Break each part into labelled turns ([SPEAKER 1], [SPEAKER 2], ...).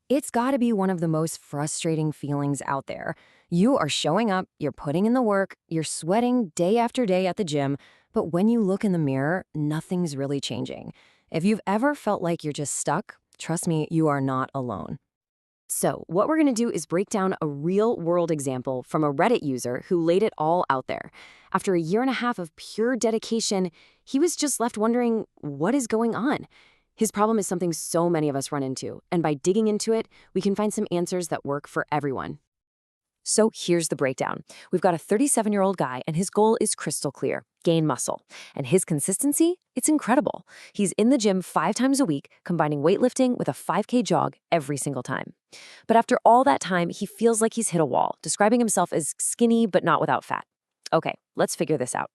[SPEAKER 1] It's gotta be one of the most frustrating feelings out there. You are showing up, you're putting in the work, you're sweating day after day at the gym, but when you look in the mirror, nothing's really changing. If you've ever felt like you're just stuck, trust me, you are not alone. So, what we're gonna do is break down a real world example from a Reddit user who laid it all out there. After a year and a half of pure dedication, he was just left wondering, what is going on? His problem is something so many of us run into, and by digging into it, we can find some answers that work for everyone. So here's the breakdown. We've got a 37-year-old guy, and his goal is crystal clear: gain muscle. And his consistency? It's incredible. He's in the gym 5 times a week, combining weightlifting with a 5K jog every single time. But after all that time, he feels like he's hit a wall, describing himself as skinny but not without fat. Okay, let's figure this out.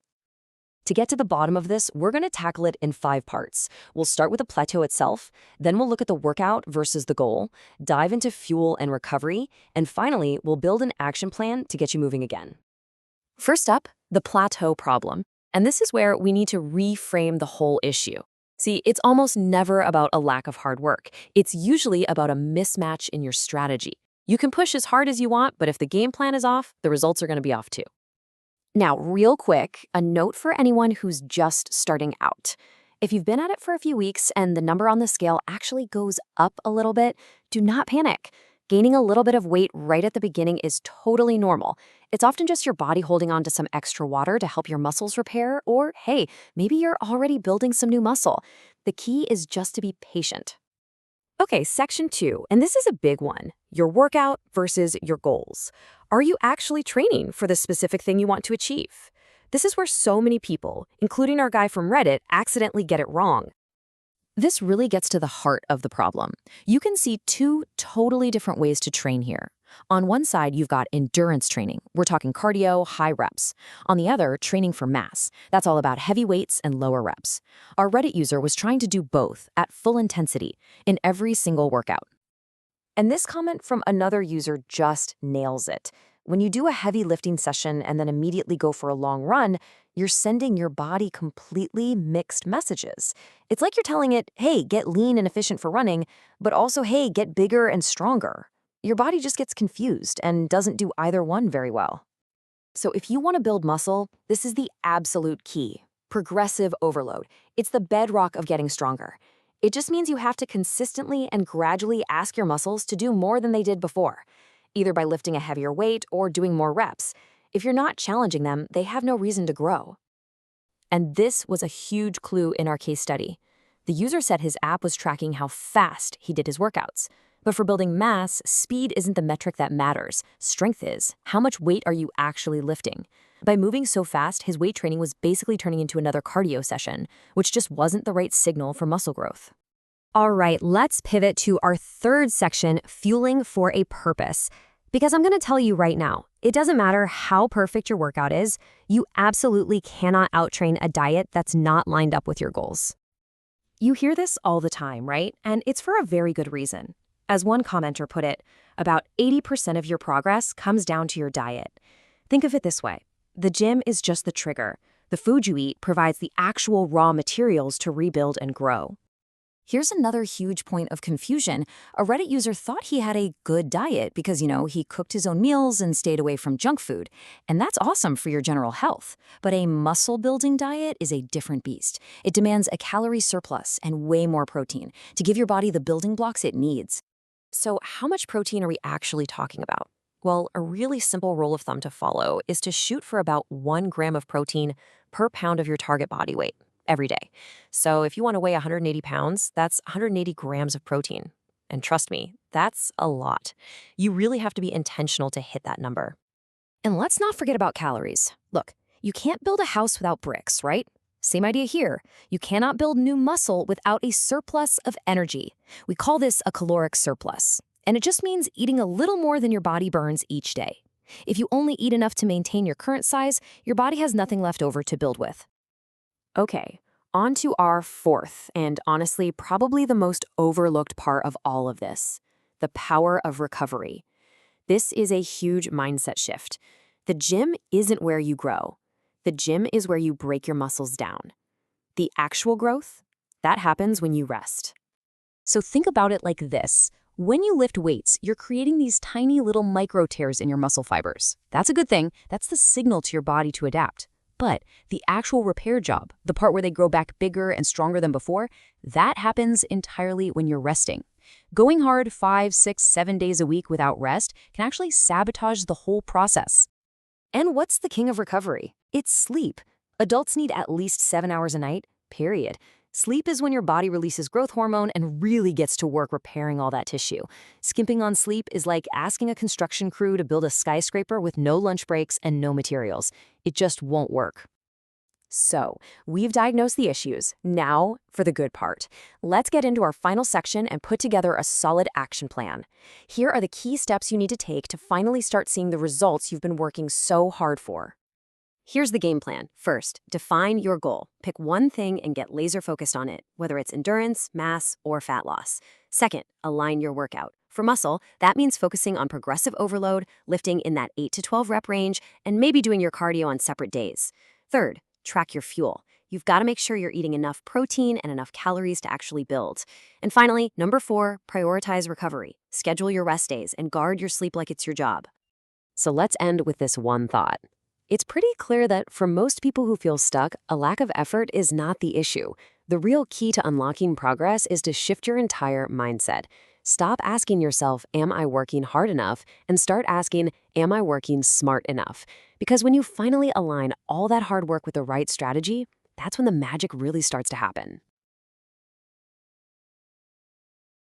[SPEAKER 1] To get to the bottom of this, we're going to tackle it in 5 parts. We'll start with the plateau itself, then we'll look at the workout versus the goal, dive into fuel and recovery, and finally, we'll build an action plan to get you moving again. First up, the plateau problem. And this is where we need to reframe the whole issue. See, it's almost never about a lack of hard work. It's usually about a mismatch in your strategy. You can push as hard as you want, but if the game plan is off, the results are going to be off too. Now, real quick, a note for anyone who's just starting out. If you've been at it for a few weeks and the number on the scale actually goes up a little bit, do not panic. Gaining a little bit of weight right at the beginning is totally normal. It's often just your body holding on to some extra water to help your muscles repair, or hey, maybe you're already building some new muscle. The key is just to be patient. Okay, section 2, and this is a big one: your workout versus your goals. Are you actually training for the specific thing you want to achieve? This is where so many people, including our guy from Reddit, accidentally get it wrong. This really gets to the heart of the problem. You can see 2 totally different ways to train here. On one side, you've got endurance training. We're talking cardio, high reps. On the other, training for mass. That's all about heavy weights and lower reps. Our Reddit user was trying to do both at full intensity in every single workout. And this comment from another user just nails it. When you do a heavy lifting session and then immediately go for a long run, you're sending your body completely mixed messages. It's like you're telling it, hey, get lean and efficient for running, but also, hey, get bigger and stronger. Your body just gets confused and doesn't do either one very well. So if you want to build muscle, this is the absolute key: progressive overload. It's the bedrock of getting stronger. It just means you have to consistently and gradually ask your muscles to do more than they did before, either by lifting a heavier weight or doing more reps. If you're not challenging them, they have no reason to grow. And this was a huge clue in our case study. The user said his app was tracking how fast he did his workouts. But for building mass, speed isn't the metric that matters. Strength is. How much weight are you actually lifting? By moving so fast, his weight training was basically turning into another cardio session, which just wasn't the right signal for muscle growth. All right, let's pivot to our third section, fueling for a purpose. Because I'm going to tell you right now, it doesn't matter how perfect your workout is, you absolutely cannot outtrain a diet that's not lined up with your goals. You hear this all the time, right? And it's for a very good reason. As one commenter put it, about 80% of your progress comes down to your diet. Think of it this way: the gym is just the trigger. The food you eat provides the actual raw materials to rebuild and grow. Here's another huge point of confusion. A Reddit user thought he had a good diet because, he cooked his own meals and stayed away from junk food. And that's awesome for your general health. But a muscle-building diet is a different beast. It demands a calorie surplus and way more protein to give your body the building blocks it needs. So how much protein are we actually talking about? Well, a really simple rule of thumb to follow is to shoot for about 1 gram of protein per pound of your target body weight every day. So if you want to weigh 180 pounds, that's 180 grams of protein. And trust me, that's a lot. You really have to be intentional to hit that number. And let's not forget about calories. Look, you can't build a house without bricks, right? Same idea here. You cannot build new muscle without a surplus of energy. We call this a caloric surplus. And it just means eating a little more than your body burns each day. If you only eat enough to maintain your current size, your body has nothing left over to build with. Okay, on to our fourth, and honestly, probably the most overlooked part of all of this: the power of recovery. This is a huge mindset shift. The gym isn't where you grow. The gym is where you break your muscles down. The actual growth, that happens when you rest. So think about it like this.
[SPEAKER 2] When you lift weights, you're creating these tiny little micro tears in your muscle fibers. That's a good thing. That's the signal to your body to adapt. But the actual repair job, the part where they grow back bigger and stronger than before, that happens entirely when you're resting. Going hard 5, 6, 7 days a week without rest can actually sabotage the whole process.
[SPEAKER 1] And what's the king of recovery? It's sleep. Adults need at least 7 hours a night, period. Sleep is when your body releases growth hormone and really gets to work repairing all that tissue. Skimping on sleep is like asking a construction crew to build a skyscraper with no lunch breaks and no materials. It just won't work.
[SPEAKER 2] So, we've diagnosed the issues. Now, for the good part. Let's get into our final section and put together a solid action plan. Here are the key steps you need to take to finally start seeing the results you've been working so hard for. Here's the game plan. First, define your goal. Pick one thing and get laser focused on it, whether it's endurance, mass, or fat loss. Second, align your workout. For muscle, that means focusing on progressive overload, lifting in that 8 to 12 rep range, and maybe doing your cardio on separate days. Third, track your fuel. You've got to make sure you're eating enough protein and enough calories to actually build. And finally, number 4, prioritize recovery. Schedule your rest days and guard your sleep like it's your job. So let's end with this one thought. It's pretty clear that for most people who feel stuck, a lack of effort is not the issue. The real key to unlocking progress is to shift your entire mindset. Stop asking yourself, am I working hard enough? And start asking, am I working smart enough? Because when you finally align all that hard work with the right strategy, that's when the magic really starts to happen.